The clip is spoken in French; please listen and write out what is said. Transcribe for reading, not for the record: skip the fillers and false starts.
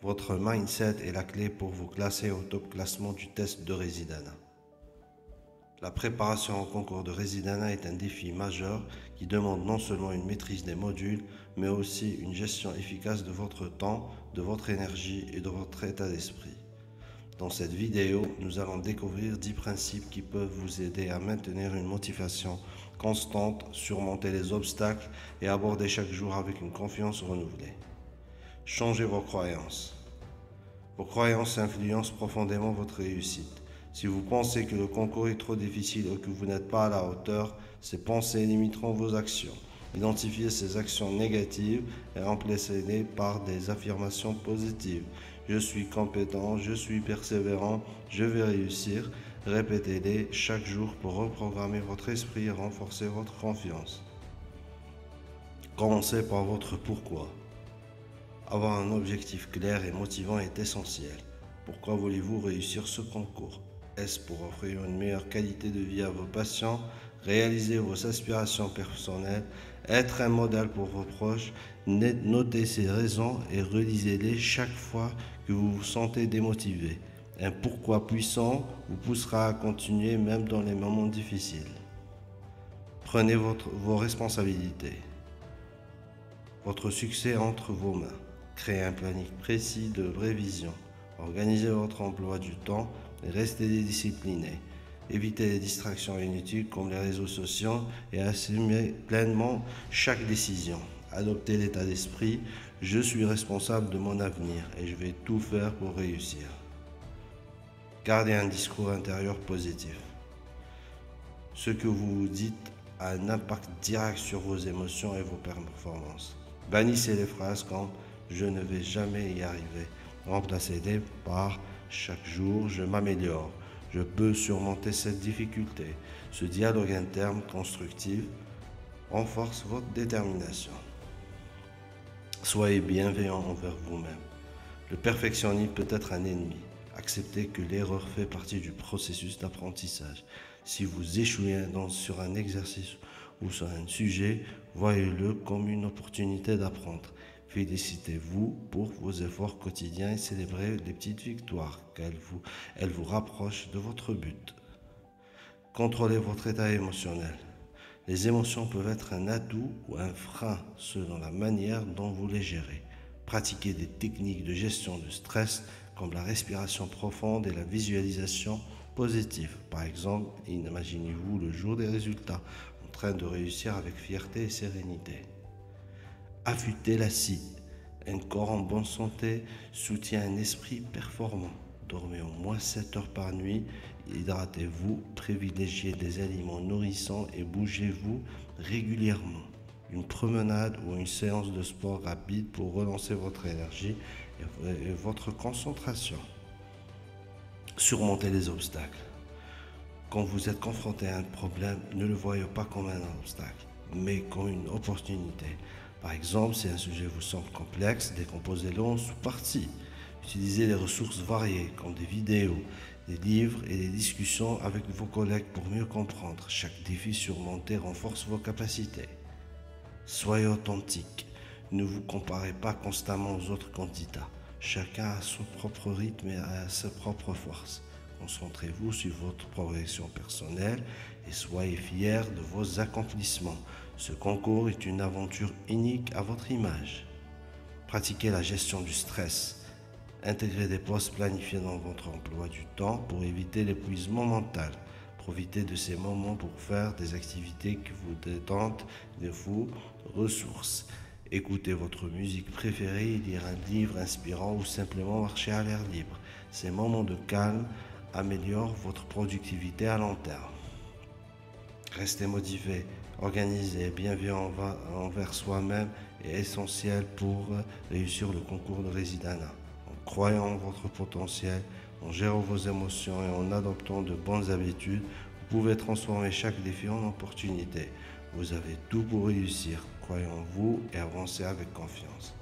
Votre mindset est la clé pour vous classer au top classement du test de Residana. La préparation au concours de Residana est un défi majeur qui demande non seulement une maîtrise des modules, mais aussi une gestion efficace de votre temps, de votre énergie et de votre état d'esprit. Dans cette vidéo, nous allons découvrir 10 principes qui peuvent vous aider à maintenir une motivation constante, surmonter les obstacles et aborder chaque jour avec une confiance renouvelée. Changez vos croyances. Vos croyances influencent profondément votre réussite. Si vous pensez que le concours est trop difficile ou que vous n'êtes pas à la hauteur, ces pensées limiteront vos actions. Identifiez ces actions négatives et remplacez-les par des affirmations positives. Je suis compétent, je suis persévérant, je vais réussir. Répétez-les chaque jour pour reprogrammer votre esprit et renforcer votre confiance. Commencez par votre pourquoi. Avoir un objectif clair et motivant est essentiel. Pourquoi voulez-vous réussir ce concours? Est-ce pour offrir une meilleure qualité de vie à vos patients, réaliser vos aspirations personnelles, être un modèle pour vos proches? Notez ces raisons et relisez-les chaque fois que vous vous sentez démotivé. Un pourquoi puissant vous poussera à continuer même dans les moments difficiles. Prenez vos responsabilités. Votre succès est entre vos mains. Créez un planning précis de révision. Organisez votre emploi du temps et restez discipliné. Évitez les distractions inutiles comme les réseaux sociaux et assumez pleinement chaque décision. Adoptez l'état d'esprit « Je suis responsable de mon avenir et je vais tout faire pour réussir ». Gardez un discours intérieur positif. Ce que vous dites a un impact direct sur vos émotions et vos performances. Bannissez les phrases comme « Je ne vais jamais y arriver ». Remplacez-les par « Chaque jour, je m'améliore. Je peux surmonter cette difficulté ». Ce dialogue interne constructif renforce votre détermination. Soyez bienveillant envers vous-même. Le perfectionnisme peut être un ennemi. Acceptez que l'erreur fait partie du processus d'apprentissage. Si vous échouez sur un exercice ou sur un sujet, voyez-le comme une opportunité d'apprendre. Félicitez-vous pour vos efforts quotidiens et célébrez les petites victoires, car elles vous rapprochent de votre but. Contrôlez votre état émotionnel. Les émotions peuvent être un atout ou un frein selon la manière dont vous les gérez. Pratiquez des techniques de gestion de stress comme la respiration profonde et la visualisation positive. Par exemple, imaginez-vous le jour des résultats, en train de réussir avec fierté et sérénité. Affûtez la scie. Un corps en bonne santé soutient un esprit performant. Dormez au moins 7 heures par nuit, hydratez-vous, privilégiez des aliments nourrissants et bougez-vous régulièrement. Une promenade ou une séance de sport rapide pour relancer votre énergie et votre concentration. Surmontez les obstacles. Quand vous êtes confronté à un problème, ne le voyez pas comme un obstacle, mais comme une opportunité. Par exemple, si un sujet vous semble complexe, décomposez-le en sous-parties. Utilisez les ressources variées, comme des vidéos, des livres et des discussions avec vos collègues pour mieux comprendre. Chaque défi surmonté renforce vos capacités. Soyez authentique. Ne vous comparez pas constamment aux autres candidats. Chacun a son propre rythme et a ses propres forces. Concentrez-vous sur votre progression personnelle et soyez fiers de vos accomplissements. Ce concours est une aventure unique à votre image. Pratiquez la gestion du stress. Intégrez des postes planifiés dans votre emploi du temps pour éviter l'épuisement mental. Profitez de ces moments pour faire des activités qui vous détendent de vos ressources. Écoutez votre musique préférée, lire un livre inspirant ou simplement marcher à l'air libre. Ces moments de calme améliorent votre productivité à long terme. Restez motivé, organisé et bienveillant envers soi-même est essentiel pour réussir le concours de Residana. En croyant en votre potentiel, en gérant vos émotions et en adoptant de bonnes habitudes, vous pouvez transformer chaque défi en opportunité. Vous avez tout pour réussir. Croyez en vous et avancez avec confiance.